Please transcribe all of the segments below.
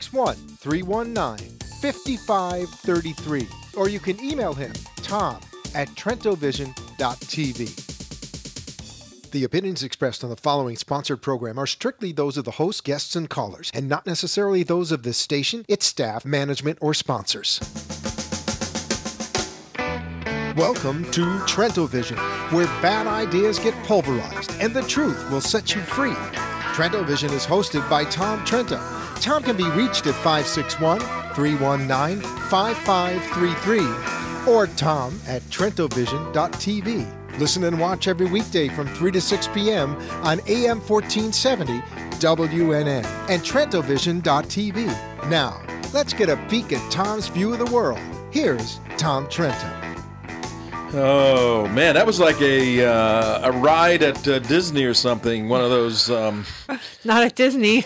561-319-5533. Or you can email him, tom@trentovision.tv. The opinions expressed on the following sponsored program are strictly those of the host, guests, and callers, and not necessarily those of this station, its staff, management, or sponsors. Welcome to Trentovision, where bad ideas get pulverized and the truth will set you free. Trentovision is hosted by Tom Trento. Tom can be reached at 561-319-5533 or tom@trentovision.tv. Listen and watch every weekday from 3 to 6 p.m. on AM 1470 WNN and trentovision.tv. Now, let's get a peek at Tom's view of the world. Here's Tom Trento. Oh, man, that was like a ride at Disney or something. One of those... Not at Disney.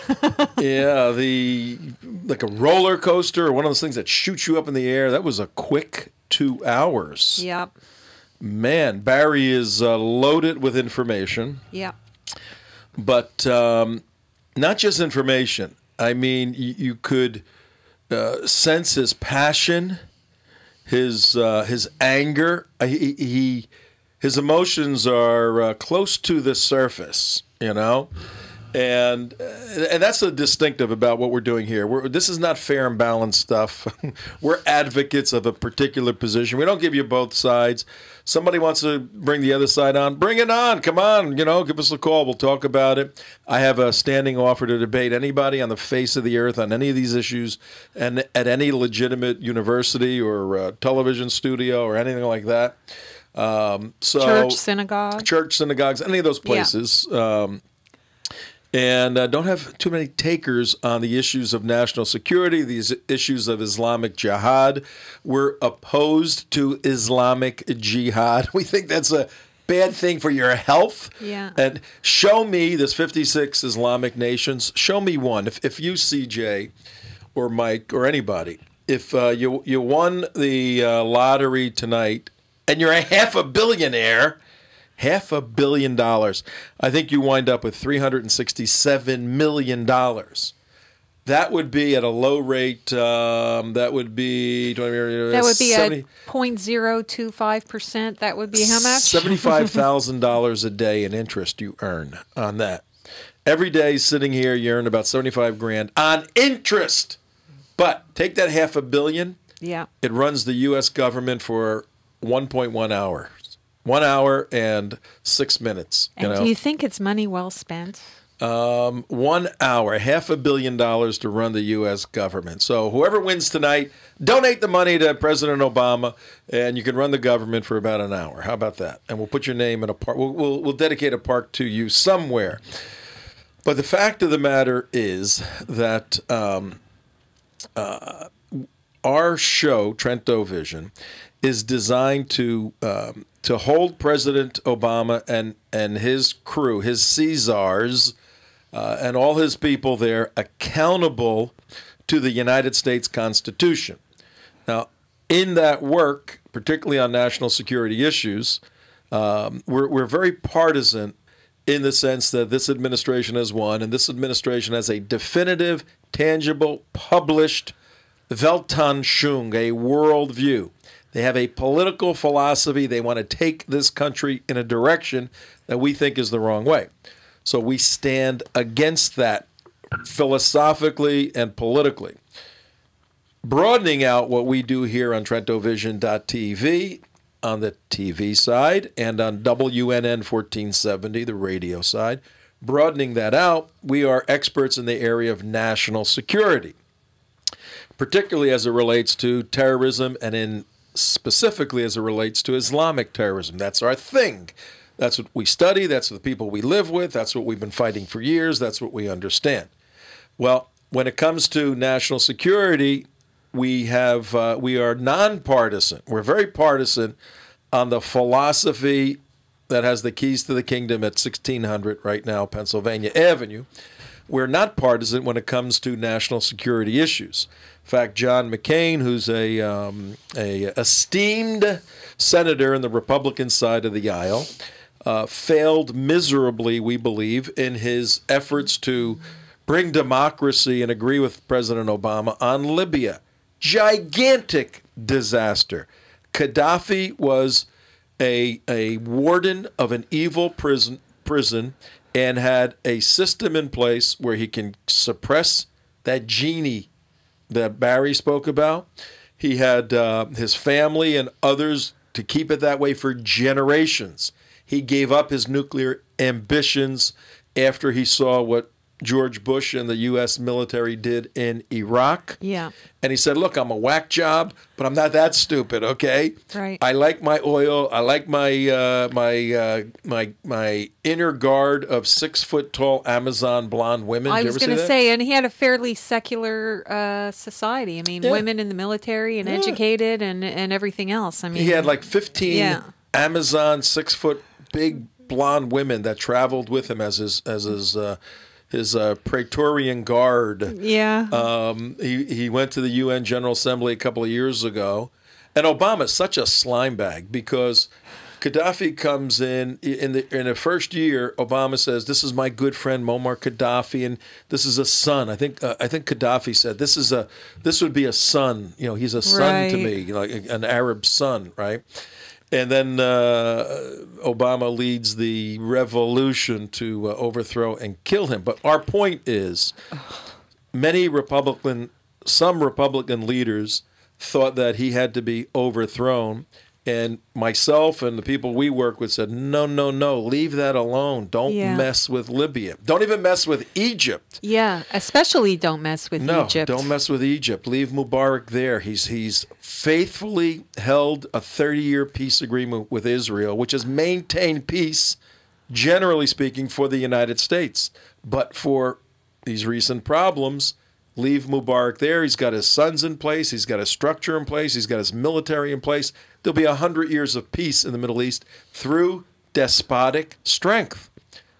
Yeah, like a roller coaster or one of those things that shoots you up in the air. That was a quick 2 hours. Yep. Man, Barry is loaded with information. Yep. But not just information. I mean, you could sense his passion, his anger. His emotions are close to the surface, you know? And that's the distinctive about what we're doing here. This is not fair and balanced stuff. We're advocates of a particular position. We don't give you both sides. Somebody wants to bring the other side on, bring it on. Come on, give us a call. We'll talk about it. I have a standing offer to debate anybody on the face of the earth on any of these issues and at any legitimate university or television studio or anything like that. Church, synagogues, any of those places. Yeah. And don't have too many takers on the issues of national security, these issues of Islamic jihad. We're opposed to Islamic jihad. We think that's a bad thing for your health. Yeah. And show me, there's 56 Islamic nations, show me one. If you, CJ, or Mike, or anybody, if you won the lottery tonight and you're a $500 millionaire, $500 million. I think you wind up with $367 million. That would be at a low rate. That would be. That would be 0.025%. That would be how much? $75,000 a day in interest you earn on that. Every day sitting here, you earn about $75,000 on interest. But take that $500 million. Yeah. It runs the U.S. government for 1.1 hours. 1 hour and 6 minutes. And do you think it's money well spent? 1 hour, $500 million to run the U.S. government. So whoever wins tonight, donate the money to President Obama, and you can run the government for about an hour. How about that? And we'll put your name in a park. We'll dedicate a park to you somewhere. But the fact of the matter is that our show, Trentovision, is designed to hold President Obama and his crew, his Caesars, and all his people there accountable to the United States Constitution. Now, in that work, particularly on national security issues, we're very partisan in the sense that this administration has won, and this administration has a definitive, tangible, published Weltanschauung, a worldview. They have a political philosophy. They want to take this country in a direction that we think is the wrong way. So we stand against that philosophically and politically. Broadening out what we do here on TrentoVision.tv on the TV side and on WNN 1470, the radio side. Broadening that out, we are experts in the area of national security, particularly as it relates to terrorism and specifically as it relates to Islamic terrorism. That's our thing. That's what we study. That's the people we live with. That's what we've been fighting for years. That's what we understand. Well, when it comes to national security, we are nonpartisan. We're very partisan on the philosophy that has the keys to the kingdom at 1600 right now, Pennsylvania Avenue. We're not partisan when it comes to national security issues. In fact, John McCain, who's a esteemed senator in the Republican side of the aisle, failed miserably, we believe, in his efforts to bring democracy and agree with President Obama on Libya. Gigantic disaster. Gaddafi was a warden of an evil prison and had a system in place where he can suppress that genie that Barry spoke about. He had his family and others to keep it that way for generations. He gave up his nuclear ambitions after he saw what George Bush and the U.S. military did in Iraq. Yeah. And he said, look, I'm a whack job, but I'm not that stupid, okay? Right. I like my oil. I like my inner guard of 6-foot-tall Amazon blonde women. I Did you was ever see going to that? say, and he had a fairly secular society. I mean, Yeah. women in the military and educated and everythting else. I mean, He had like 15 Yeah. Amazon 6-foot big blonde women that traveled with him as his Praetorian Guard. Yeah. He went to the UN General Assembly a couple of years ago, and Obama's such a slime bag because Gaddafi comes in the first year. Obama says, "This is my good friend Muammar Gaddafi, and this is a son." I think Gaddafi said, "This would be a son. You know, he's a son to Right. me, like an Arab son, right?" And then Obama leads the revolution to overthrow and kill him. But our point is, some Republican leaders thought that he had to be overthrown. And myself and the people we work with said, no, leave that alone. Don't Yeah. mess with Libya. Don't even mess with Egypt. Yeah. Especially don't mess with No, Egypt. don't mess with Egypt. Leave Mubarak there. He's faithfully held a 30-year peace agreement with Israel, which has maintained peace, generally speaking, for the United States. But for these recent problems, leave Mubarak there. He's got his sons in place. He's got a structure in place. He's got his military in place. There'll be 100 years of peace in the Middle East through despotic strength.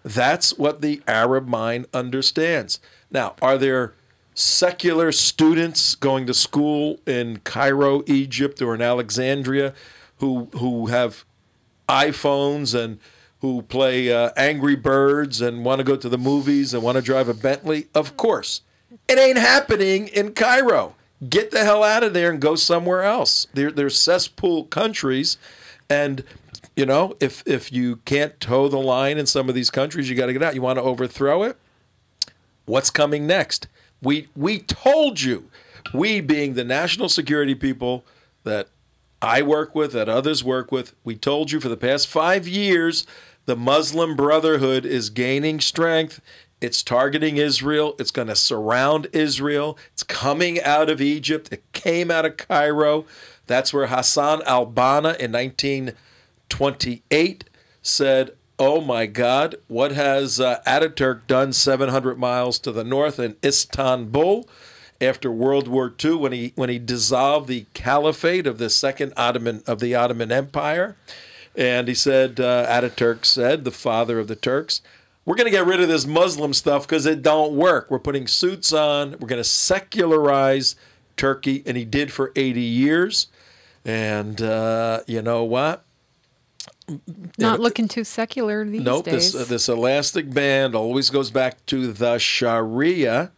That's what the Arab mind understands. Now, are there secular students going to school in Cairo, Egypt, or in Alexandria who have iPhones and who play Angry Birds and want to go to the movies and want to drive a Bentley? Of course. It ain't happening in Cairo. Get the hell out of there and go somewhere else. They're cesspool countries, and you know, if you can't toe the line in some of these countries, you got to get out. You want to overthrow it? What's coming next? We told you, we being the national security people that I work with, that others work with, we told you for the past 5 years, the Muslim Brotherhood is gaining strength. It's targeting Israel. It's going to surround Israel. It's coming out of Egypt. It came out of Cairo. That's where Hassan al-Banna in 1928 said, oh my God, what has Ataturk done 700 miles to the north in Istanbul after World War II when he dissolved the caliphate of the Ottoman Empire? And he said, Ataturk said, the father of the Turks, we're going to get rid of this Muslim stuff because it don't work. We're putting suits on. We're going to secularize Turkey. And he did for 80 years. And you know what? Not looking too secular these days. This elastic band always goes back to the Sharia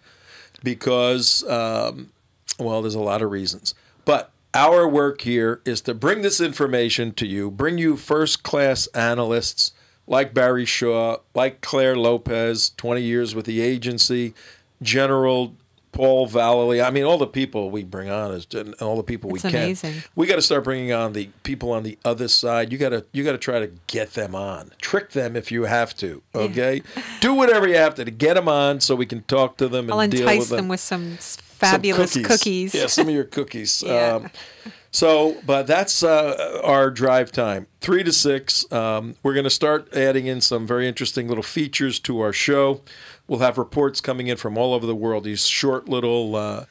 because, well, there's a lot of reasons. But our work here is to bring this information to you, bring you first-class analysts like Barry Shaw, like Claire Lopez, 20 years with the agency, General Paul Vallely. I mean, all the people we bring on and all the people we can. It's amazing. We got to start bringing on the people on the other side. You got to try to get them on. Trick them if you have to, okay? Do whatever you have to get them on so we can talk to them and I'll deal entice with them. them with some fabulous cookies. Yeah, some of your cookies. Yeah. But that's our drive time, 3 to 6. We're going to start adding in some very interesting little features to our show. We'll have reports coming in from all over the world, these short little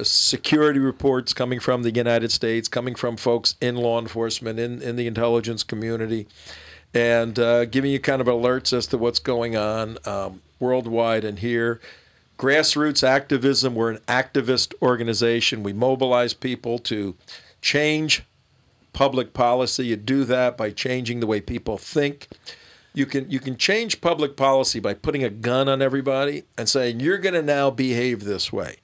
security reports coming from the United States, coming from folks in law enforcement, in the intelligence community, and giving you kind of alerts as to what's going on worldwide and here. Grassroots activism, we're an activist organization. We mobilize people to change public policy. You do that by changing the way people think. You can change public policy by putting a gun on everybody and saying you're going to now behave this way.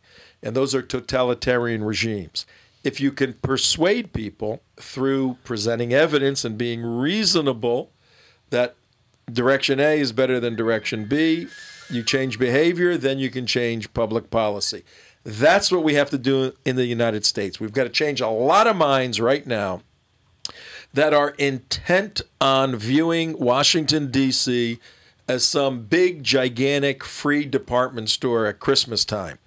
And those are totalitarian regimes. If you can persuade people through presenting evidence and being reasonable that direction A is better than direction B, you change behavior, then you can change public policy. That's what we have to do in the United States. We've got to change a lot of minds right now that are intent on viewing Washington, D.C. as some big, gigantic, free department store at Christmas time.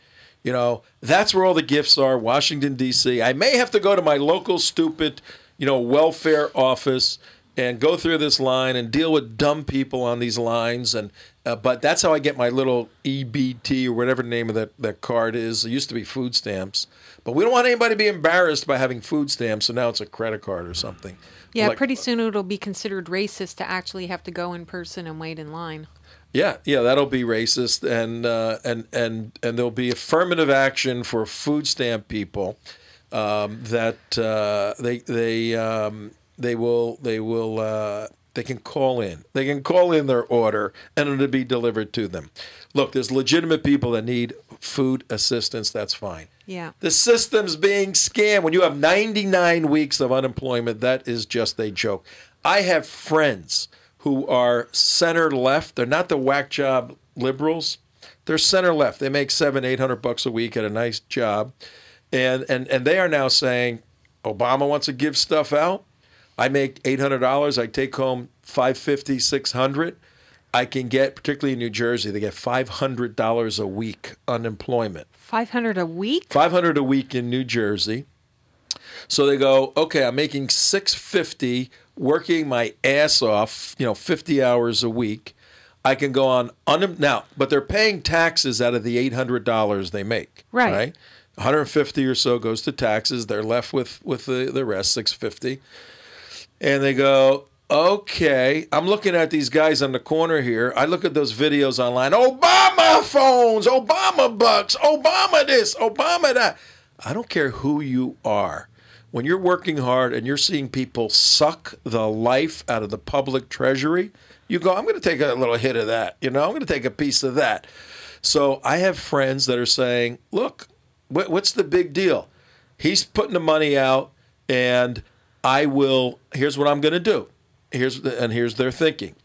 You know, that's where all the gifts are, Washington, D.C. I may have to go to my local stupid, welfare office and go through this line and deal with dumb people on these lines. But that's how I get my little EBT or whatever the name of that card is. It used to be food stamps. But we don't want anybody to be embarrassed by having food stamps, so now it's a credit card or something. Yeah, pretty soon it'll be considered racist to actually have to go in person and wait in line. Yeah, that'll be racist, and there'll be affirmative action for food stamp people that they can call in. They can call in their order, and it'll be delivered to them. Look, there's legitimate people that need food assistance. That's fine. Yeah. The system's being scammed. When you have 99 weeks of unemployment, that is just a joke. I have friends who are center left. They're not the whack job liberals. They're center left. They make $700-800 a week at a nice job, and they are now saying, Obama wants to give stuff out. I make $800. I take home $550, $600. I can get, particularly in New Jersey, they get $500 a week unemployment. $500 a week? $500 a week in New Jersey. So they go, okay, I'm making $650, working my ass off, 50 hours a week. I can go on now, but they're paying taxes out of the $800 they make. Right. 150 or so goes to taxes. They're left with the rest, $650. And they go, okay, I'm looking at these guys on the corner here. I look at those videos online. Obama phones, Obama bucks, Obama this, Obama that. I don't care who you are. When you're working hard and you're seeing people suck the life out of the public treasury, you go, I'm going to take a little hit of that. I'm going to take a piece of that. So I have friends that are saying, look, what's the big deal? He's putting the money out, and here's what I'm going to do. Here's their thinking.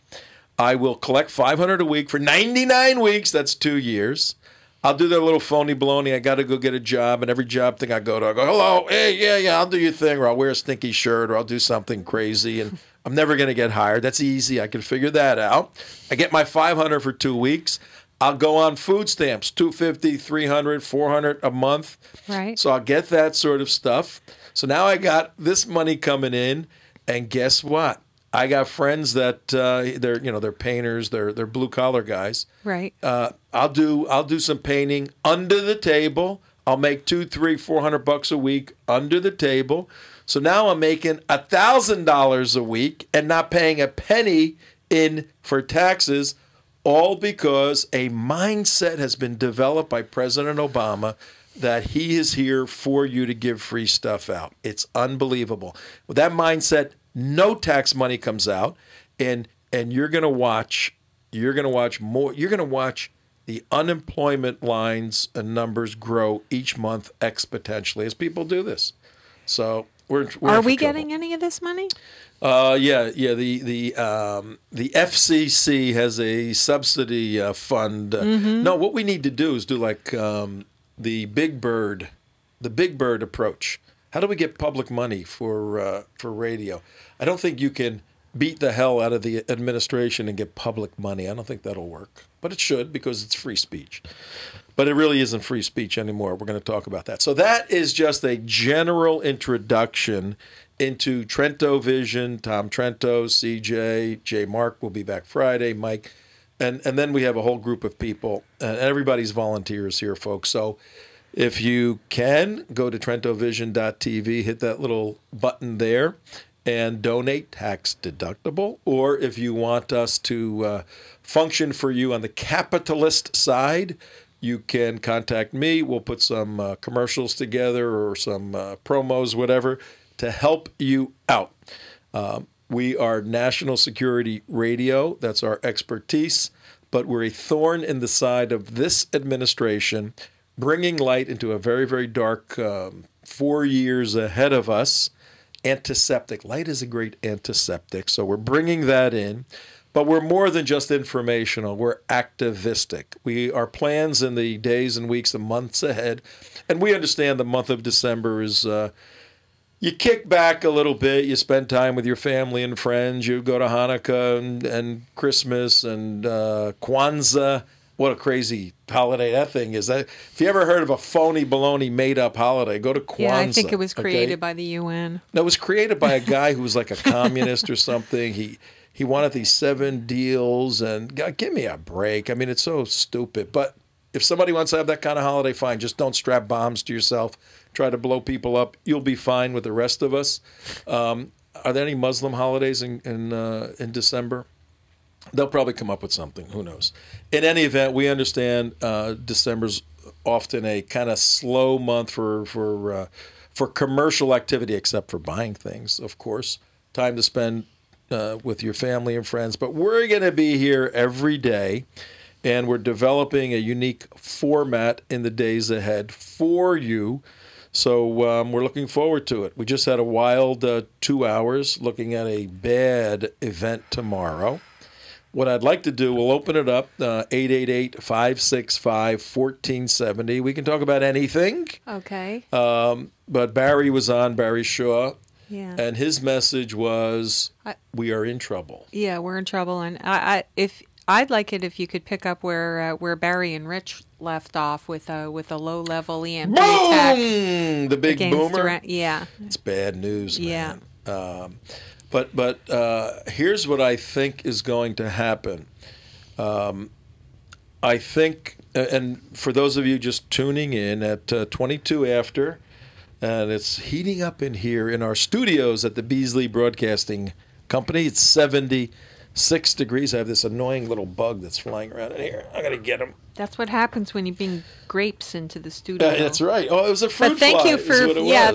I will collect $500 a week for 99 weeks. That's 2 years. I'll do their little phony baloney. I got to go get a job, and every job thing I go to, I go, hello, hey, yeah, I'll do your thing, or I'll wear a stinky shirt, or I'll do something crazy, and I'm never going to get hired. That's easy. I can figure that out. I get my $500 for 2 weeks. I'll go on food stamps, $250, $300, $400 a month. Right. So I'll get that sort of stuff. So now I got this money coming in, and guess what? I got friends that they're painters, they're blue collar guys. Right. I'll do some painting under the table. I'll make $200, $300, $400 a week under the table. So now I'm making $1,000 a week and not paying a penny in for taxes, all because a mindset has been developed by President Obama that he is here for you to give free stuff out. It's unbelievable. With that mindset, no tax money comes out, and you're going to watch more. You're going to watch the unemployment lines and numbers grow each month exponentially as people do this. So are we getting any of this money? Yeah. The FCC has a subsidy fund. No, what we need to do is do like the Big Bird approach. How do we get public money for radio? I don't think you can beat the hell out of the administration and get public money. I don't think that'll work, but it should, because it's free speech. But it really isn't free speech anymore. We're going to talk about that. So that is just a general introduction into Trento Vision. Tom Trento, CJ, J. Mark will be back Friday, Mike. And then we have a whole group of people. And everybody's volunteers here, folks. So if you can, go to TrentoVision.tv, hit that little button there, and donate tax deductible. Or if you want us to function for you on the capitalist side, you can contact me. We'll put some commercials together or some promos, whatever, to help you out. We are national security radio. That's our expertise. But we're a thorn in the side of this administration, bringing light into a very, very dark 4 years ahead of us. Antiseptic. Light is a great antiseptic. So we're bringing that in. But we're more than just informational. We're activistic. Our plans in the days and weeks and months ahead. And we understand the month of December is... you kick back a little bit. You spend time with your family and friends. You go to Hanukkah and Christmas and Kwanzaa. What a crazy holiday that thing is. If you ever heard of a phony, baloney, made-up holiday, go to Kwanzaa. Yeah, I think it was created by the UN. No, it was created by a guy who was like a communist or something. He wanted these 7 deals, and God, give me a break. I mean, it's so stupid. But if somebody wants to have that kind of holiday, fine. Just don't strap bombs to yourself. Try to blow people up. You'll be fine with the rest of us. Are there any Muslim holidays in December? They'll probably come up with something. Who knows? In any event, we understand December's often a kind of slow month for commercial activity, except for buying things, of course. Time to spend with your family and friends. But we're going to be here every day. And we're developing a unique format in the days ahead for you. So we're looking forward to it. We just had a wild 2 hours looking at a bad event tomorrow. What I'd like to do, we'll open it up, 888-565-1470. We can talk about anything. Okay. But Barry was on, Barry Shaw. Yeah. And his message was, we are in trouble. Yeah, we're in trouble. And I'd like it if you could pick up where Barry and Rich left off with a low-level EMP attack. The big boomer. Yeah, it's bad news, man. Yeah. But here's what I think is going to happen. I think, and for those of you just tuning in at 22 after, and it's heating up in here in our studios at the Beasley Broadcasting Company. It's 76 degrees. I have this annoying little bug that's flying around in here. I got to get him. That's what happens when you bring grapes into the studio. That's right. Oh, it was a fruit but thank fly. You for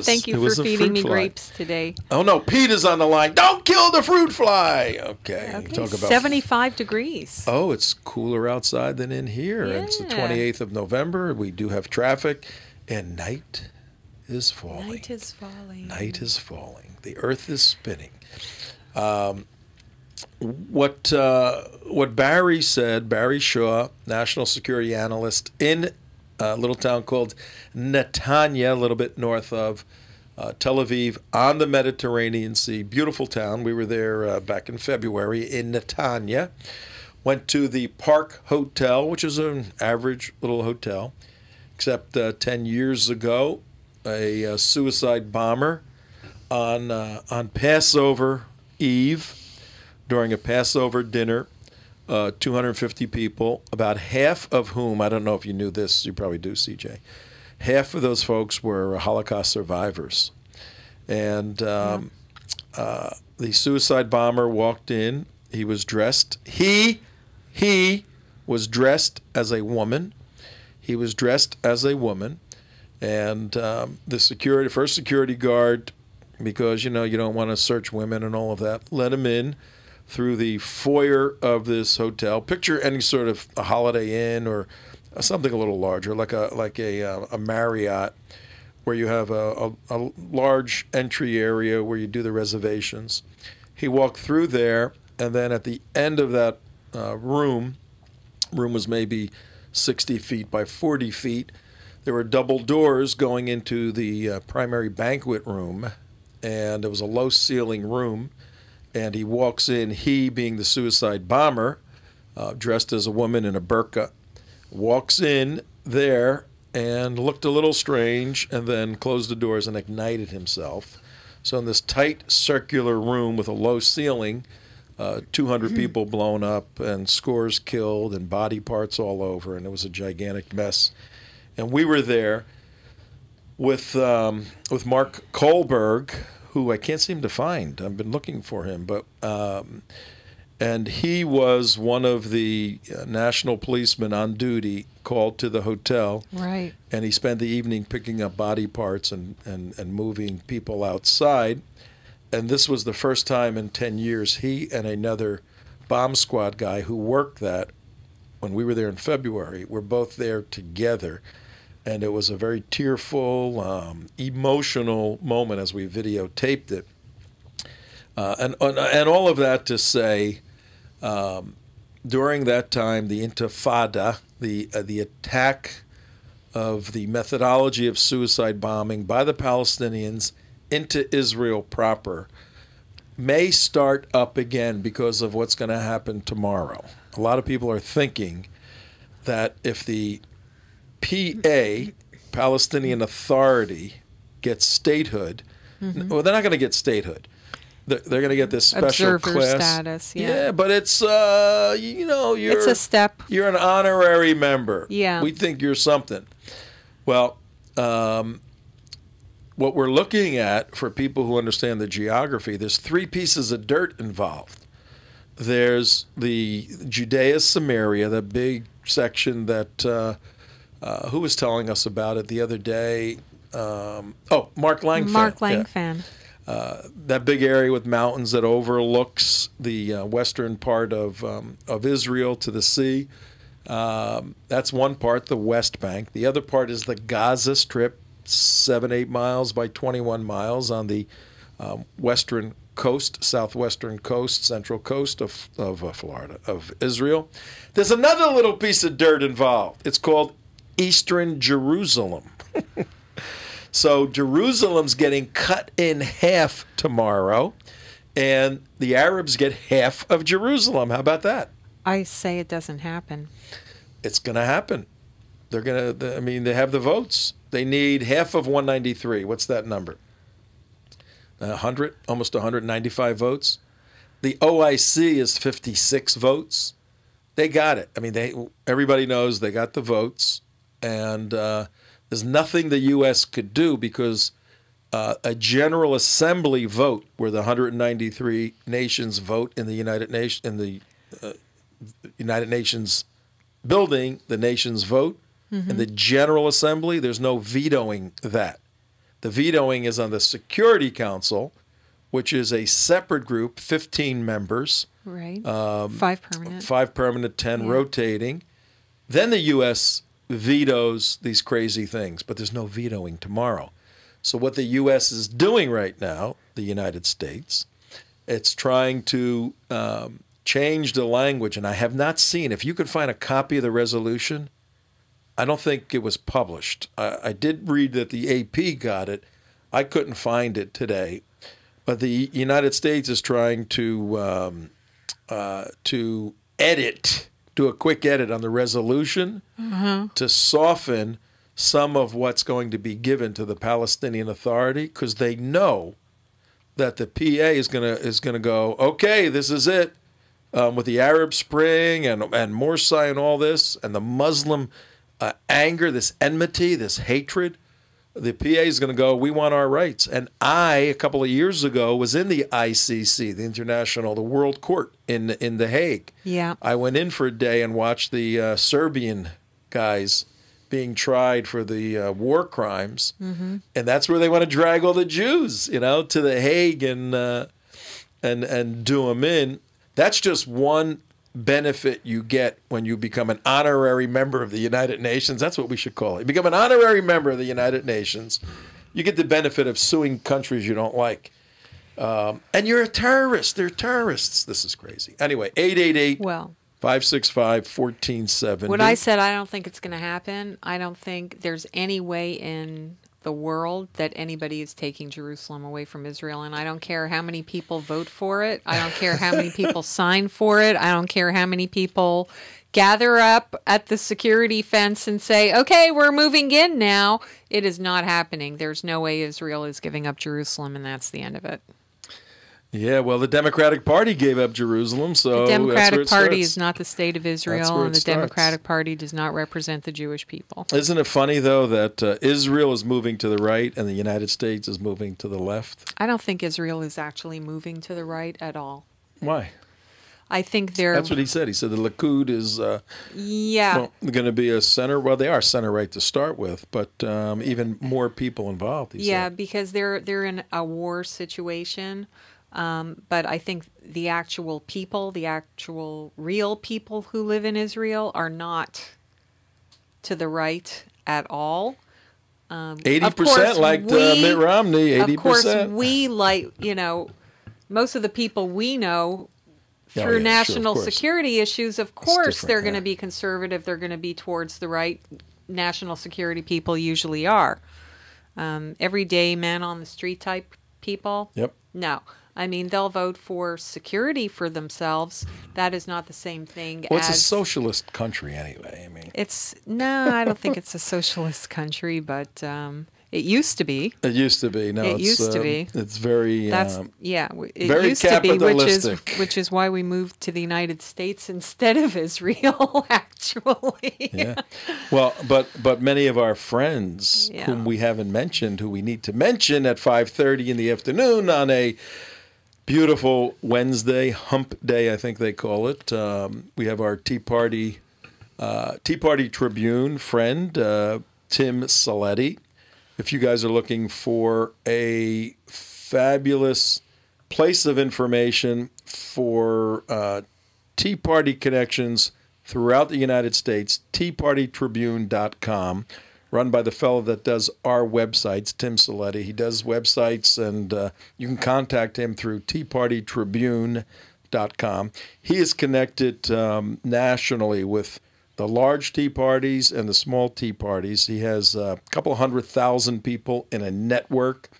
thank you for feeding me grapes today. Oh no, Pete is on the line. Don't kill the fruit fly. Okay. Talk about 75 degrees. Oh, it's cooler outside than in here. Yeah. It's the 28th of November. We do have traffic, and night is falling. Night is falling. Night is falling. The earth is spinning. What Barry said, Barry Shaw, national security analyst in a little town called Netanya, a little bit north of Tel Aviv, on the Mediterranean Sea. Beautiful town. We were there back in February in Netanya. Went to the Park Hotel, which is an average little hotel, except 10 years ago, a suicide bomber on Passover Eve, during a Passover dinner, 250 people, about half of whom, I don't know if you knew this, you probably do, CJ, half of those folks were Holocaust survivors. And the suicide bomber walked in. He was dressed. He was dressed as a woman. He was dressed as a woman. And the first security guard, because, you don't want to search women and all of that, let him in through the foyer of this hotel. Picture any sort of a Holiday Inn or something a little larger, like a Marriott, where you have a large entry area where you do the reservations. He walked through there, and then at the end of that room was maybe 60 feet by 40 feet. There were double doors going into the primary banquet room, and it was a low-ceiling room. And he walks in, he being the suicide bomber, dressed as a woman in a burqa, walks in there and looked a little strange and then closed the doors and ignited himself. So in this tight circular room with a low ceiling, 200 people blown up and scores killed and body parts all over, and it was a gigantic mess. And we were there with Mark Kohlberg, who I can't seem to find. I've been looking for him, but and he was one of the national policemen on duty called to the hotel. Right. And he spent the evening picking up body parts and moving people outside. and this was the first time in 10 years he and another bomb squad guy who worked that when we were there in February were both there together. And it was a very tearful, emotional moment as we videotaped it. And all of that to say, during that time, the Intifada, the attack of the methodology of suicide bombing by the Palestinians into Israel proper, may start up again because of what's going to happen tomorrow. A lot of people are thinking that if the PA, Palestinian Authority, gets statehood, well, they're not going to get statehood. They're going to get this special observer class status. Yeah, but it's you're it's a step. You're an honorary member. Yeah, we think you're something. Well, what we're looking at for people who understand the geography, there's 3 pieces of dirt involved. There's the Judea Samaria, the big section that who was telling us about it the other day? Mark Langfan. Mark Langfan. Yeah. That big area with mountains that overlooks the western part of Israel to the sea. That's one part, the West Bank. The other part is the Gaza Strip, 7-8 miles by 21 miles on the western coast, southwestern coast, central coast of Florida, of Israel. There's another little piece of dirt involved. It's called Eastern Jerusalem. So Jerusalem's getting cut in half tomorrow, and the Arabs get half of Jerusalem. How about that? I say it doesn't happen. It's going to happen. They're going to, they have the votes. They need half of 193. What's that number? 100, almost 195 votes. The OIC is 56 votes. They got it. Everybody knows they got the votes, and there's nothing the U.S. could do because a General Assembly vote, where the 193 nations vote in the United Nations building, the nations vote. In the General Assembly, there's no vetoing that. The vetoing is on the Security Council, which is a separate group, 15 members. Right. 5 permanent. 5 permanent, 10 rotating. Then the U.S. vetoes these crazy things, but there's no vetoing tomorrow. So what the U.S. is doing right now, the United States, it's trying to change the language. And I have not seen, if you could find a copy of the resolution, I don't think it was published. I did read that the AP got it. I couldn't find it today. But the United States is trying to edit, do a quick edit on the resolution to soften some of what's going to be given to the Palestinian Authority, because they know that the PA is gonna go, okay, this is it, with the Arab Spring and Morsi and all this, and the Muslim anger, this enmity, this hatred. The PA is going to go, we want our rights. And a couple of years ago, was in the ICC, the World Court in The Hague. Yeah. I went in for a day and watched the Serbian guys being tried for the war crimes. And that's where they want to drag all the Jews, to The Hague and do them in. That's just one benefit you get when you become an honorary member of the United Nations. That's what we should call it. You become an honorary member of the United Nations. You get the benefit of suing countries you don't like. And you're a terrorist. They're terrorists. This is crazy. Anyway, 888-565-1470. What I said, I don't think it's going to happen. I don't think there's any way in the world that anybody is taking Jerusalem away from Israel. And I don't care how many people vote for it. I don't care how many people sign for it. I don't care how many people gather up at the security fence and say, okay, we're moving in now. It is not happening. There's no way Israel is giving up Jerusalem, and that's the end of it. Yeah, well, the Democratic Party gave up Jerusalem, so the Democratic that's where it Party starts. is not the state of Israel, and the Democratic Party does not represent the Jewish people. Isn't it funny, though, that Israel is moving to the right and the United States is moving to the left? I don't think Israel is actually moving to the right at all. Why? I think they're That's what he said. He said the Likud is going to be a center. Well, they are center right to start with, but even more people involved. He said. Because they're in a war situation. But I think the actual people, the actual real people who live in Israel, are not to the right at all. 80% like Mitt Romney. 80%. Of course, we most of the people we know through national security issues. Of course, they're going to be conservative. They're going to be towards the right. National security people usually are. Everyday man on the street type people. Yep. No. I mean, they'll vote for security for themselves. That is not the same thing as... Well, it's a socialist country anyway. I mean... I don't think it's a socialist country, but it used to be. It used to be. No, it used to be. It's very... It very used to be, capitalistic. which is why we moved to the United States instead of Israel, actually. Yeah. Well, but many of our friends whom we haven't mentioned, who we need to mention at 5:30 in the afternoon on a beautiful Wednesday, hump day, I think they call it. We have our Tea Party Tribune friend, Tim Saletti. If you guys are looking for a fabulous place of information for Tea Party connections throughout the United States, teapartytribune.com. Run by the fellow that does our websites, Tim Saletti. He does websites, and you can contact him through teapartytribune.com. He is connected nationally with the large tea parties and the small tea parties. He has a couple 100,000 people in a network.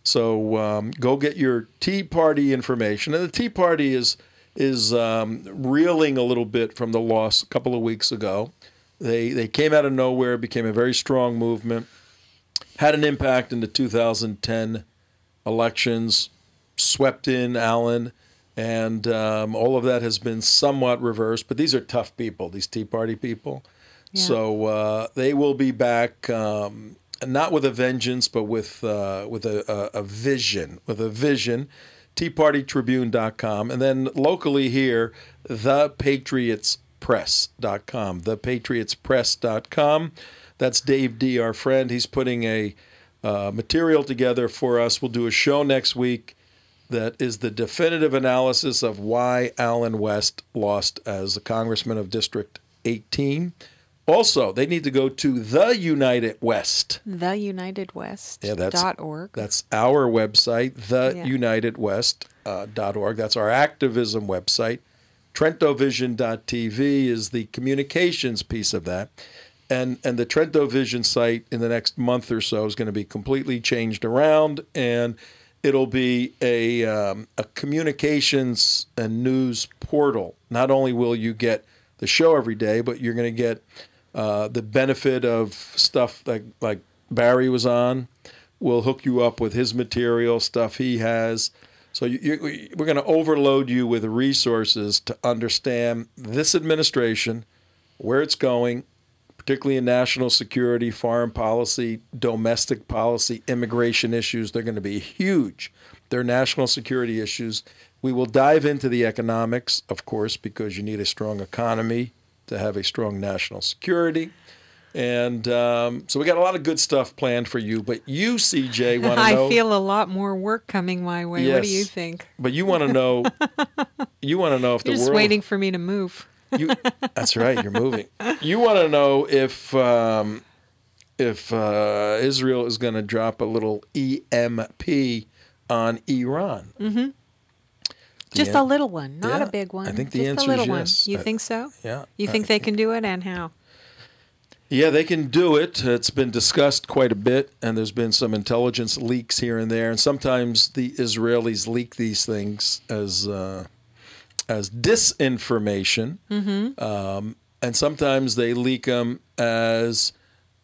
So go get your Tea Party information. And the Tea Party is reeling a little bit from the loss a couple of weeks ago. They came out of nowhere, became a very strong movement, had an impact in the 2010 elections, swept in Allen, and all of that has been somewhat reversed. But these are tough people, these Tea Party people. Yeah. So they will be back, not with a vengeance, but with a vision. With a vision. TeaPartyTribune.com, and then locally here, ThePatriotsPress.com. ThePatriotsPress.com. That's Dave D., our friend. He's putting a material together for us. We'll do a show next week that is the definitive analysis of why Allen West lost as a congressman of District 18. Also, they need to go to The United West. TheUnitedWest.org. That's our website, TheUnitedWest.org. That's our activism website. TrentoVision.tv is the communications piece of that. And the Trento Vision site in the next month or so is going to be completely changed around, and it'll be a communications and news portal. Not only will you get the show every day, but you're going to get the benefit of stuff like Barry was on. We'll hook you up with his material, stuff he has. So we're going to overload you with resources to understand this administration, where it's going, particularly in national security, foreign policy, domestic policy, immigration issues. They're going to be huge. They're national security issues. We will dive into the economics, of course, because you need a strong economy to have a strong national security. And so we got a lot of good stuff planned for you. But you, CJ, want to know... I feel a lot more work coming my way. Yes, what do you think? But you want to know... you want to know if the world... You're just waiting for me to move. That's right. You're moving. You want to know if Israel is going to drop a little EMP on Iran. Mm-hmm. Just a little one, not a big one. I think the just answer a little is yes. One. You think so? Yeah. You think they can do it, and how? Yeah, they can do it. It's been discussed quite a bit, and there's been some intelligence leaks here and there. And sometimes the Israelis leak these things as disinformation, and sometimes they leak them as,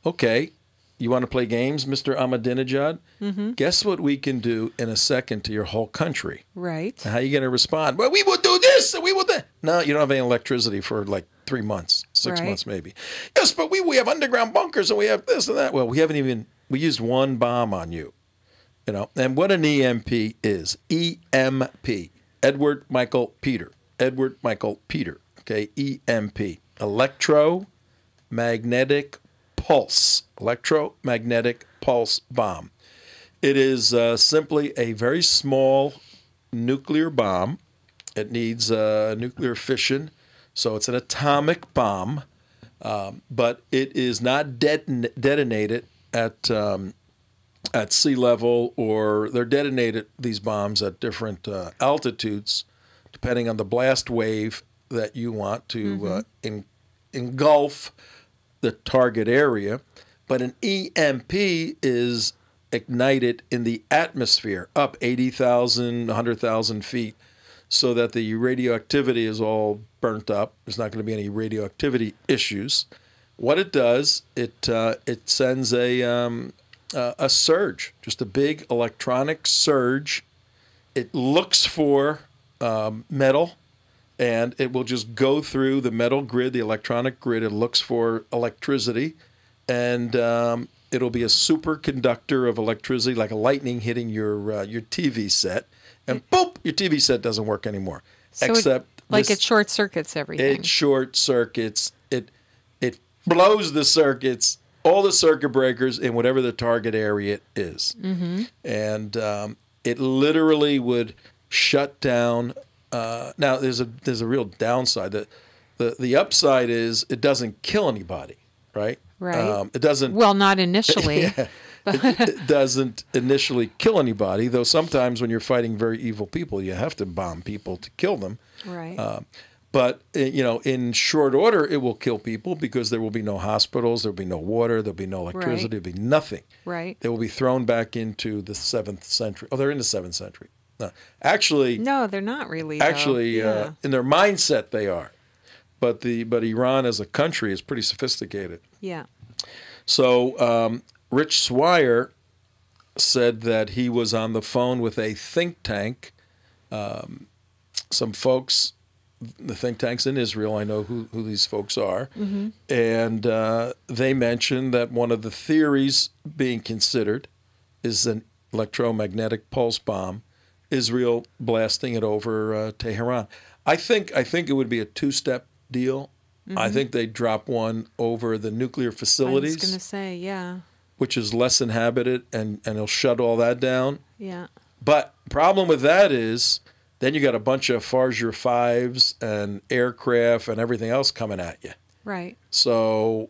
okay, you want to play games, Mr. Ahmadinejad? Mm-hmm. Guess what we can do in a second to your whole country? Right. And how are you going to respond? Well, we will do this, and we will do that. No, you don't have any electricity for like 3 months, 6 months maybe. Yes, but we have underground bunkers, and we have this and that. Well, we used one bomb on you, you know. And what an EMP is, EMP, Edward Michael Peter, Edward Michael Peter. Okay, EMP, electromagnetic pulse, electromagnetic pulse bomb. It is simply a very small nuclear bomb. It needs nuclear fission, so it's an atomic bomb, but it is not detonated at sea level, or they're detonated, these bombs, at different altitudes, depending on the blast wave that you want to engulf the target area. But an EMP is ignited in the atmosphere, up 80,000, 100,000 feet, so that the radioactivity is all burnt up. There's not going to be any radioactivity issues. What it does, it sends a surge, just a big electronic surge. It looks for metal, and it will just go through the metal grid, the electronic grid. It looks for electricity, and it'll be a superconductor of electricity, like a lightning hitting your TV set, and boop, your TV set doesn't work anymore. So Except it short circuits everything. It short circuits. It blows the circuits, all the circuit breakers in whatever the target area is, and it literally would shut down. Now, there's a real downside. The upside is it doesn't kill anybody, right? Right. It doesn't. Well, not initially. Yeah, it doesn't initially kill anybody, though sometimes when you're fighting very evil people, you have to bomb people to kill them. Right. But in short order, it will kill people because there will be no hospitals, there will be no water, there will be no electricity, there will be nothing. Right. They will be thrown back into the 7th century. Oh, they're in the 7th century. No, actually, no, they're not really. Actually, in their mindset, they are. But Iran as a country is pretty sophisticated. Yeah. So Rich Swire said that he was on the phone with a think tank, some folks, the think tanks in Israel. I know who these folks are. And they mentioned that one of the theories being considered is an electromagnetic pulse bomb, Israel blasting it over Tehran. I think it would be a two-step deal. I think they'd drop one over the nuclear facilities. I was going to say, yeah. Which is less inhabited, and it'll shut all that down. Yeah. But problem with that is then you got a bunch of Farger 5s and aircraft and everything else coming at you. Right. So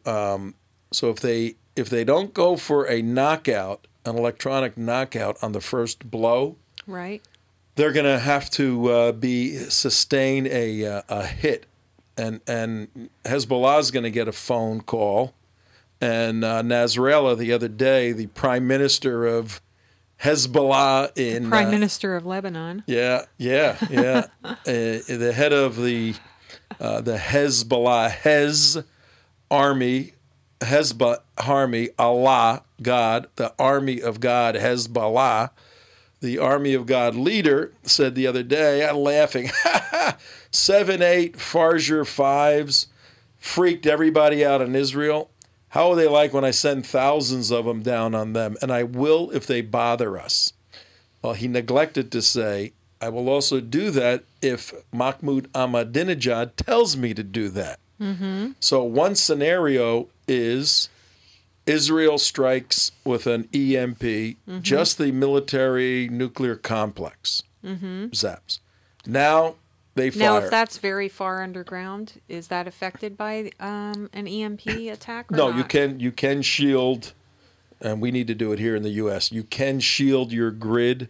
if they don't go for a knockout, an electronic knockout on the first blow, right, they're going to have to sustain a hit, and Hezbollah is going to get a phone call, and Nasrallah the other day, the prime minister of Hezbollah in Prime Minister of Lebanon. Yeah. The head of the Hezbollah army, Allah, God, the army of God, Hezbollah. The Army of God leader said the other day, I'm laughing, 7, 8 Farger 5s freaked everybody out in Israel. How are they like when I send thousands of them down on them? And I will if they bother us. Well, he neglected to say, I will also do that if Mahmoud Ahmadinejad tells me to do that. So one scenario is Israel strikes with an EMP, just the military nuclear complex, zaps. Now they fire. Now, if that's very far underground, is that affected by an EMP attack or no, not? you can shield, and we need to do it here in the U.S. You can shield your grid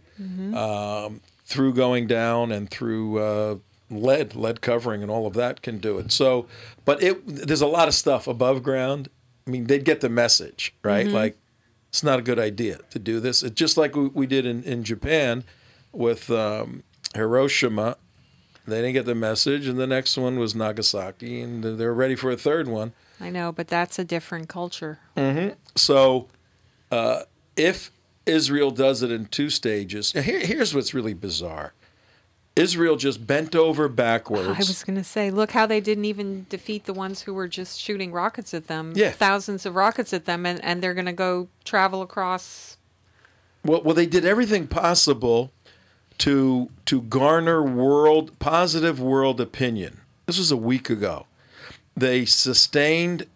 through going down and through lead covering and all of that can do it. So, but there's a lot of stuff above ground. I mean, they'd get the message, right? Like, it's not a good idea to do this. It's just like we did in Japan with Hiroshima. They didn't get the message, and the next one was Nagasaki, and they're ready for a third one. I know, but that's a different culture. So if Israel does it in 2 stages, here's what's really bizarre. Israel just bent over backwards. I was going to say, look how they didn't even defeat the ones who were just shooting rockets at them. Yeah. Thousands of rockets at them, and they're going to go travel across. Well, they did everything possible to garner positive world opinion. This was a week ago. They sustained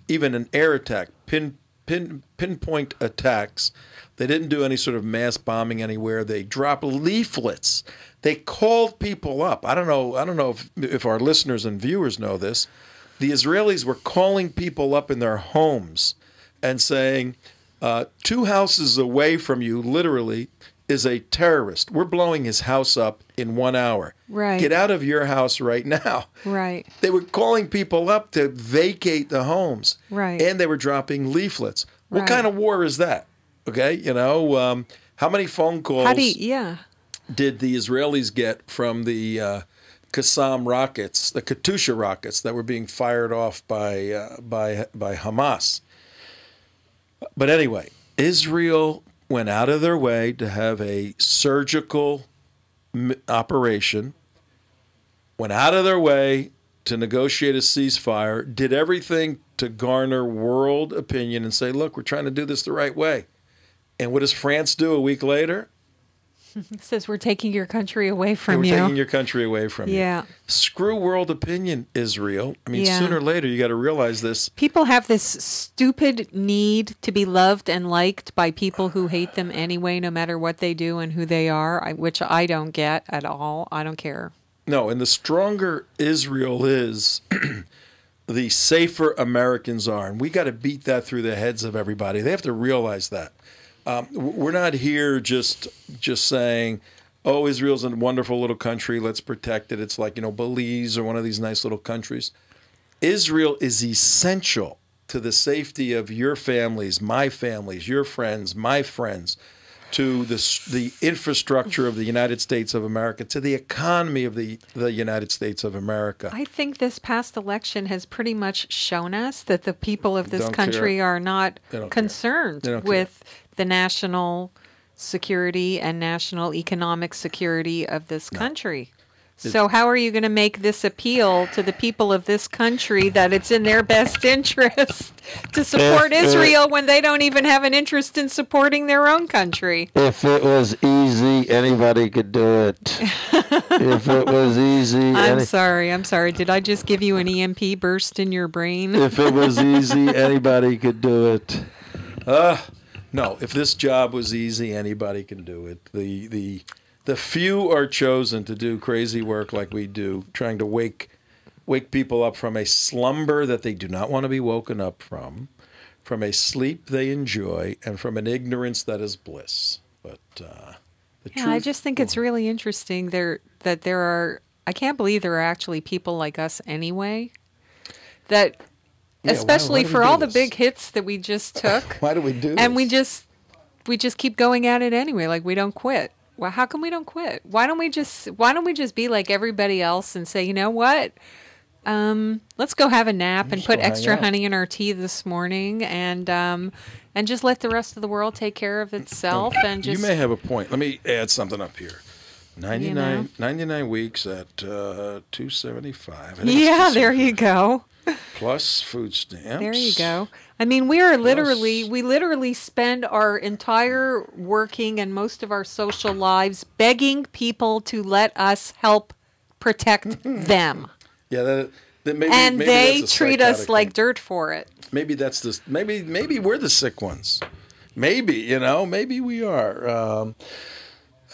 even an air attack, pinpoint attacks. They didn't do any sort of mass bombing anywhere. They dropped leaflets. They called people up. I don't know if our listeners and viewers know this. The Israelis were calling people up in their homes and saying, 2 houses away from you, literally, is a terrorist. We're blowing his house up in 1 hour. Right. Get out of your house right now. Right. They were calling people up to vacate the homes. Right. And they were dropping leaflets. What Right. kind of war is that? Okay, how many phone calls did the Israelis get from the Qassam rockets, the Katyusha rockets that were being fired off by Hamas? But anyway, Israel went out of their way to have a surgical operation, went out of their way to negotiate a ceasefire, did everything to garner world opinion and say, look, we're trying to do this the right way. And what does France do a week later? It says we're taking your country away from We're you. taking your country away from you. Yeah. Screw world opinion, Israel. I mean, Yeah. sooner or later, you got to realize this. People have this stupid need to be loved and liked by people who hate them anyway, no matter what they do and who they are, which I don't get at all. I don't care. No, and the stronger Israel is, the safer Americans are. And we got to beat that through the heads of everybody. They have to realize that. We're not here just saying, oh, Israel's a wonderful little country, let's protect it. It's like, Belize or one of these nice little countries. Israel is essential to the safety of your families, your friends, my friends, to the infrastructure of the United States of America, to the economy of the United States of America. I think this past election has pretty much shown us that the people of this Don't country care. are not They don't concerned They don't with the national security and national economic security of this country. So how are you going to make this appeal to the people of this country that it's in their best interest to support Israel when they don't even have an interest in supporting their own country? If it was easy, anybody could do it. If it was easy, I'm sorry. Did I just give you an EMP burst in your brain? if it was easy, anybody could do it. No, if this job was easy, anybody can do it. The few are chosen to do crazy work like we do, trying to wake people up from a slumber that they do not want to be woken up from a sleep they enjoy, and from an ignorance that is bliss. But I just think it's really interesting that there are. I can't believe there are actually people like us anyway. That, especially why do we for do all the this? big hits that we just took. Why do we do And this? we just keep going at it anyway. Like, we don't quit. Well, how come we don't quit? Why don't we just be like everybody else and say, you know what? Let's go have a nap and put go hang extra out. honey in our tea this morning, and just let the rest of the world take care of itself. And just You may have a point. Let me add something up here. 99 weeks at $275. I think it's yeah, just there you go. plus food stamps. There you go. I mean, we literally spend our entire working and most of our social lives begging people to let us help protect them. Yeah, that maybe, And maybe they that's a treat us psychotic like thing. dirt for it. Maybe that's the maybe we're the sick ones. Maybe maybe we are.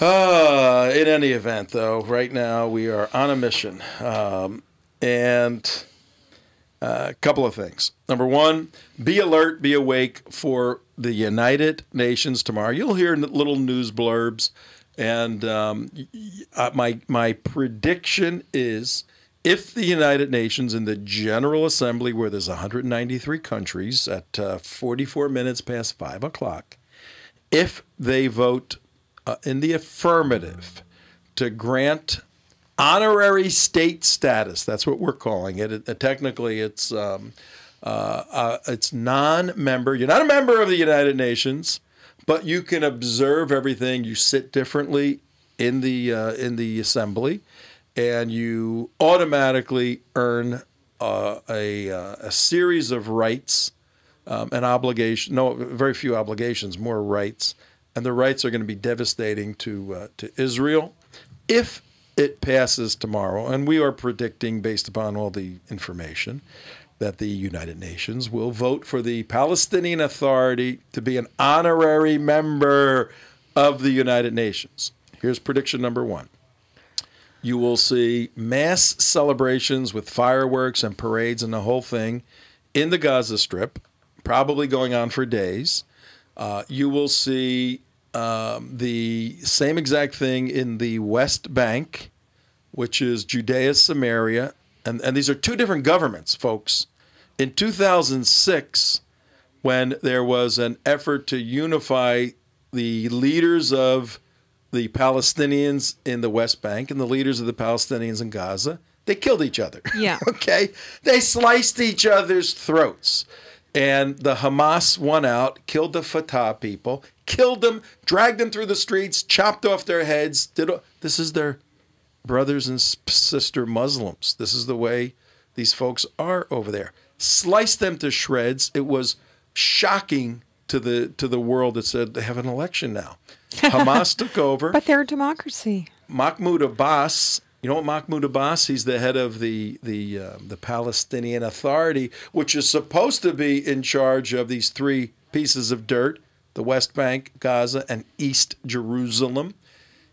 In any event, though, right now we are on a mission, and a couple of things. Number one, be alert, be awake for the United Nations tomorrow. You'll hear little news blurbs, and my prediction is, if the United Nations in the General Assembly, where there's 193 countries at 44 minutes past 5 o'clock, if they vote in the affirmative to grant honorary state status, that's what we're calling it. Technically, it's non-member. You're not a member of the United Nations, but you can observe everything. You sit differently in the assembly, and you automatically earn a series of rights and obligations. No, very few obligations, more rights. and the rights are going to be devastating to Israel if it passes tomorrow. And we are predicting, based upon all the information, that the United Nations will vote for the Palestinian Authority to be an honorary member of the United Nations. Here's prediction number one. You will see mass celebrations with fireworks and parades and the whole thing in the Gaza Strip, probably going on for days. You will see the same exact thing in the West Bank, which is Judea, Samaria. And these are two different governments, folks. In 2006, when there was an effort to unify the leaders of the Palestinians in the West Bank and the leaders of the Palestinians in Gaza, they killed each other. Yeah. Okay? They sliced each other's throats. And the Hamas won out, killed the Fatah people, killed them, dragged them through the streets, chopped off their heads. This is their brothers and sister Muslims. This is the way these folks are over there. Sliced them to shreds. It was shocking to the world that said they have an election now. Hamas took over. But they're a democracy. Mahmoud Abbas, you know what Mahmoud Abbas? He's the head of the Palestinian Authority, which is supposed to be in charge of these three pieces of dirt, the West Bank, Gaza, and East Jerusalem.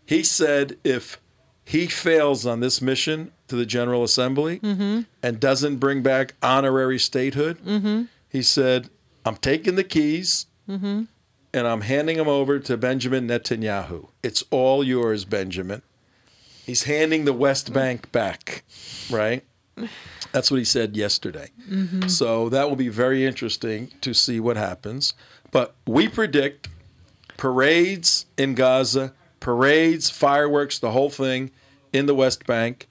He said if he fails on this mission to the General Assembly and doesn't bring back honorary statehood, he said, I'm taking the keys and I'm handing them over to Benjamin Netanyahu. It's all yours, Benjamin. He's handing the West Bank back, right? That's what he said yesterday. So that will be very interesting to see what happens. But we predict parades in Gaza, parades, fireworks, the whole thing in the West Bank,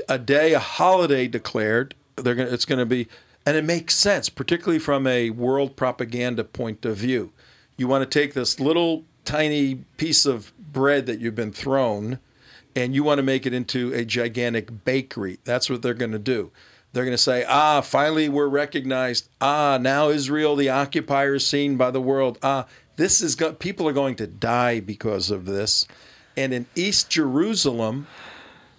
a holiday declared. It's going to be, and it makes sense, particularly from a world propaganda point of view. You want to take this little tiny piece of bread that you've been thrown, and you want to make it into a gigantic bakery. That's what they're going to do. They're going to say, finally we're recognized. Now Israel, the occupier, is seen by the world. People are going to die because of this. And in East Jerusalem,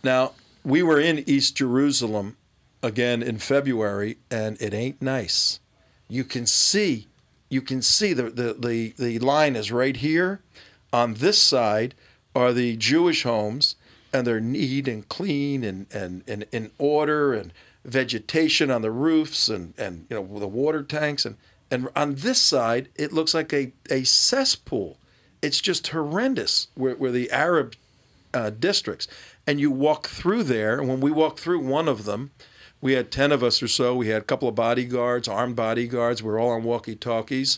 now we were in East Jerusalem again in February, and it ain't nice. You can see the line is right here. On this side are the Jewish homes, and they're neat and clean and in order, and vegetation on the roofs and the water tanks. And on this side, it looks like a cesspool. It's just horrendous where the Arab districts. And you walk through there, and when we walked through one of them, we had 10 of us or so. We had a couple of bodyguards, armed bodyguards. We were all on walkie-talkies.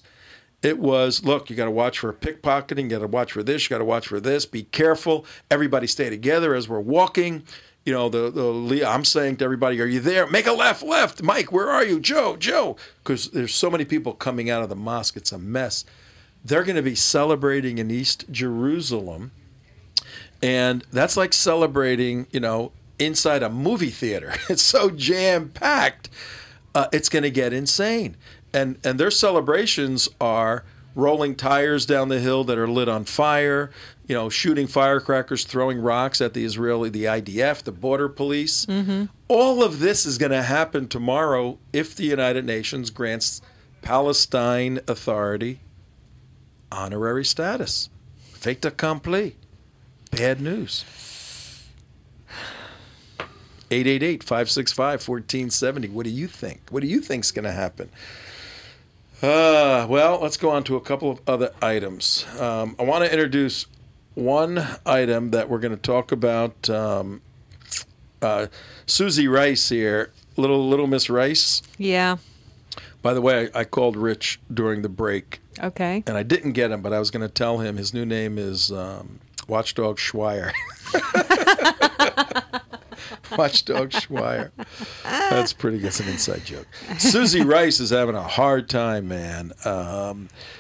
It was, look, you got to watch for pickpocketing. You got to watch for this. You got to watch for this. Be careful. Everybody stay together as we're walking. I'm saying to everybody, are you there? Make a left. Mike, where are you? Joe. Because there's so many people coming out of the mosque. It's a mess. They're going to be celebrating in East Jerusalem. And that's like celebrating, inside a movie theater. It's so jam-packed. It's going to get insane. And their celebrations are rolling tires down the hill that are lit on fire, shooting firecrackers, throwing rocks at the IDF, the border police. All of this is going to happen tomorrow if the United Nations grants Palestine Authority honorary status. Fait accompli. Bad news. 888-565-1470. What do you think? What do you think's going to happen? Well, let's go on to a couple of other items. I want to introduce one item that we're going to talk about. Susie Rice here, little Miss Rice. Yeah. By the way, I called Rich during the break. Okay. And I didn't get him, but I was going to tell him his new name is Watchdog Schweier. Watchdog Schweier. That's pretty good. It's an inside joke. Susie Rice is having a hard time, man.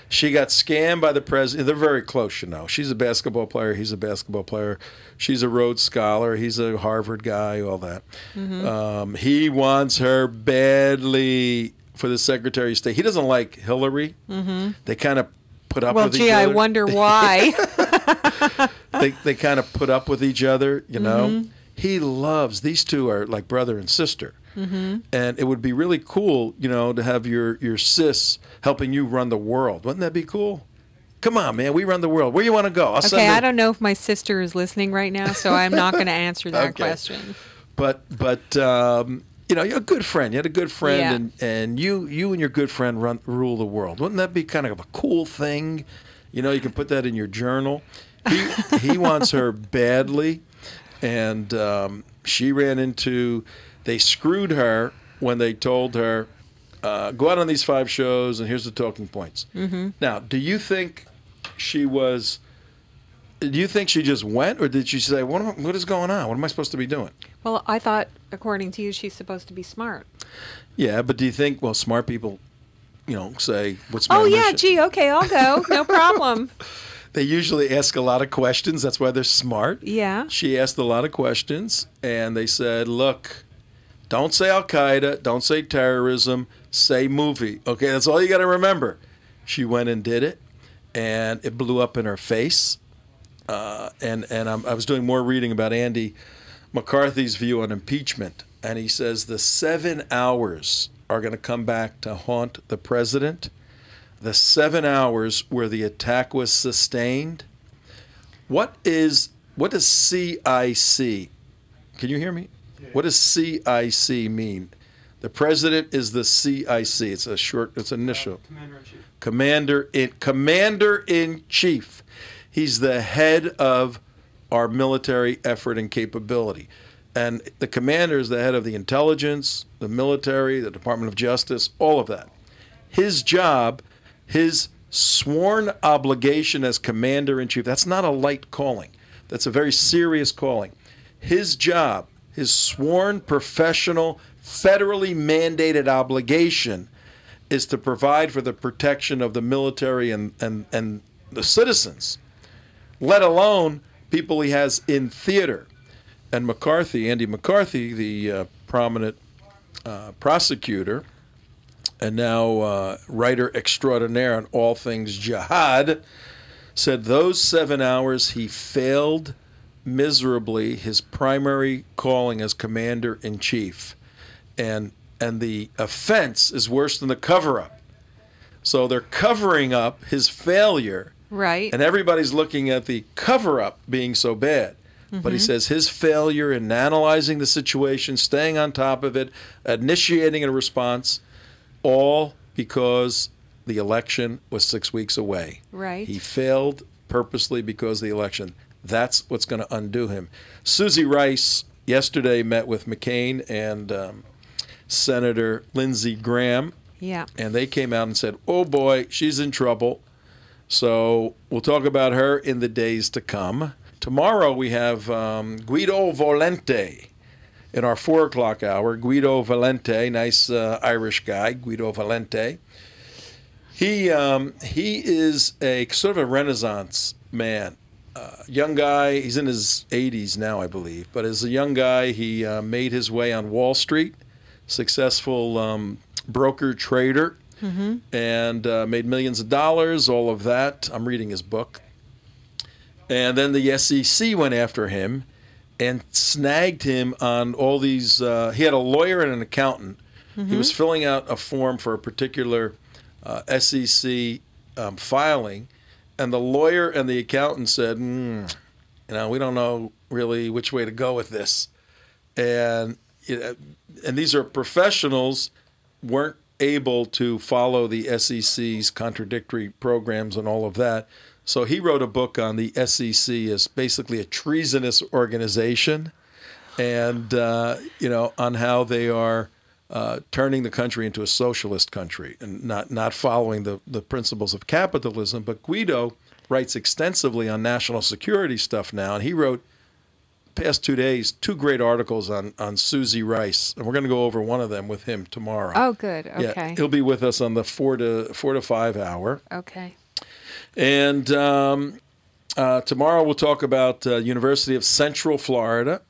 She got scammed by the president. They're very close, She's a basketball player. He's a basketball player. She's a Rhodes Scholar. He's a Harvard guy, all that. He wants her badly for the Secretary of State. He doesn't like Hillary. They kind of put up Well, with each gee, other. I wonder why. They kind of put up with each other, you know. Mm-hmm. He loves, these two are like brother and sister. Mm-hmm. And it would be really cool, you know, to have your sis helping you run the world. Wouldn't that be cool? Come on, man, we run the world. Where you want to go? Okay, I don't know if my sister is listening right now, so I'm not going to answer that Okay. question. But you know, you're a good friend. You had a good friend, Yeah. and you and your good friend rule the world. Wouldn't that be kind of a cool thing? You know, you can put that in your journal. He wants her badly, and she ran into. They screwed her when they told her, go out on these 5 shows, and here's the talking points. Mm-hmm. Now, do you think she was? Do you think she just went, or did she say, what is going on? What am I supposed to be doing? Well, I thought, according to you, she's supposed to be smart. Yeah, but do you think, well, smart people, you know, say, what's my Oh, yeah, mission? gee, okay, I'll go. No problem. They usually ask a lot of questions. That's why they're smart. Yeah. She asked a lot of questions, and they said, look, don't say Al-Qaeda, don't say terrorism, say movie. Okay, that's all you got to remember. She went and did it, and it blew up in her face. I was doing more reading about Andy McCarthy's view on impeachment, and he says the 7 hours are going to come back to haunt the president. The 7 hours where the attack was sustained. What does CIC? Can you hear me? What does CIC mean? The president is the CIC. It's an initial. Commander in Chief. He's the head of our military effort and capability. And the commander is the head of the intelligence, the military, the Department of Justice, all of that. His job, his sworn obligation as commander-in-chief, that's not a light calling. That's a very serious calling. His job, his sworn, professional, federally mandated obligation is to provide for the protection of the military and the citizens, let alone people he has in theater. And McCarthy, Andy McCarthy, the prominent prosecutor and now writer extraordinaire on all things jihad, said those 7 hours he failed miserably his primary calling as commander-in-chief. And the offense is worse than the cover-up. So they're covering up his failure. Right. And everybody's looking at the cover-up being so bad. Mm-hmm. But he says his failure in analyzing the situation, staying on top of it, initiating a response, all because the election was 6 weeks away. Right. He failed purposely because of the election. That's what's going to undo him. Susie Rice yesterday met with McCain and Senator Lindsey Graham. Yeah. And they came out and said, oh boy, she's in trouble. So we'll talk about her in the days to come. Tomorrow we have Guido Volente in our 4 o'clock hour. Guido Volente, nice Irish guy, Guido Volente. He is a sort of a Renaissance man. Young guy, he's in his 80s now, I believe. But as a young guy, he made his way on Wall Street, successful broker trader. Mm-hmm. And made millions of dollars, all of that. I'm reading his book. And then the SEC went after him and snagged him on all these. He had a lawyer and an accountant. Mm-hmm. He was filling out a form for a particular SEC filing. And the lawyer and the accountant said, you know, we don't know really which way to go with this. And these are professionals, weren't able to follow the SEC's contradictory programs and all of that. So he wrote a book on the SEC as basically a treasonous organization and, on how they are turning the country into a socialist country and not following the principles of capitalism. But Guido writes extensively on national security stuff now, and he wrote past 2 days 2 great articles on Susie Rice, and we're going to go over one of them with him tomorrow. Oh, good. Okay. Yeah, he'll be with us on the 4 to 5 hour. Okay. And tomorrow we'll talk about University of Central Florida.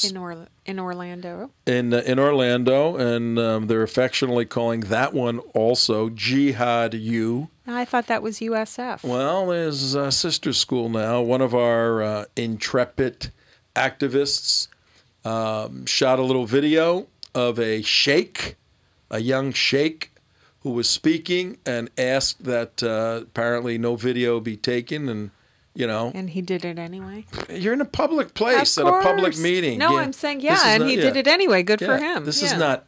In Orlando. In Orlando, and they're affectionately calling that one also Jihad U. I thought that was USF. Well, there's a sister school now. One of our intrepid activists shot a little video of a young sheikh, who was speaking and asked that apparently no video be taken, and And he did it anyway. you're in a public place Of at a public course. meeting. No, Yeah. I'm saying This is and not- he did it anyway. Good for Yeah. him. This Yeah. is not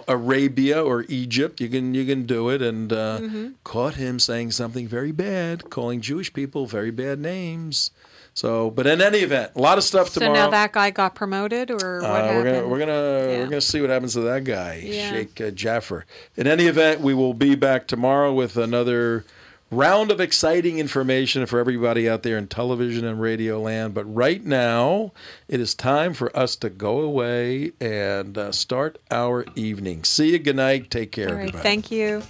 Arabia or Egypt. You can do it, and caught him saying something very bad, calling Jewish people very bad names. So, but in any event, a lot of stuff So tomorrow. now that guy got promoted, or what happened? We're gonna see what happens to that guy, Yeah. Sheikh Jaffer. In any event, we will be back tomorrow with another round of exciting information for everybody out there in television and radio land. But right now, it is time for us to go away and start our evening. See you. Good night. Take care, All right, everybody. thank you.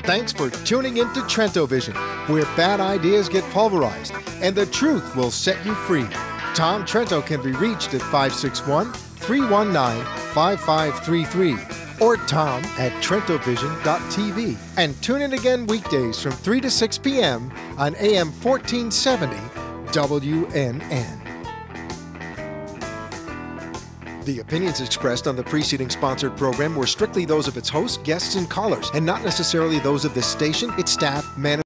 Thanks for tuning in to Trentovision, where bad ideas get pulverized and the truth will set you free. Tom Trento can be reached at 561-319-5533 or tom@trentovision.tv. And tune in again weekdays from 3 to 6 p.m. on AM 1470 WNN. The opinions expressed on the preceding sponsored program were strictly those of its hosts, guests, and callers, and not necessarily those of this station, its staff, management,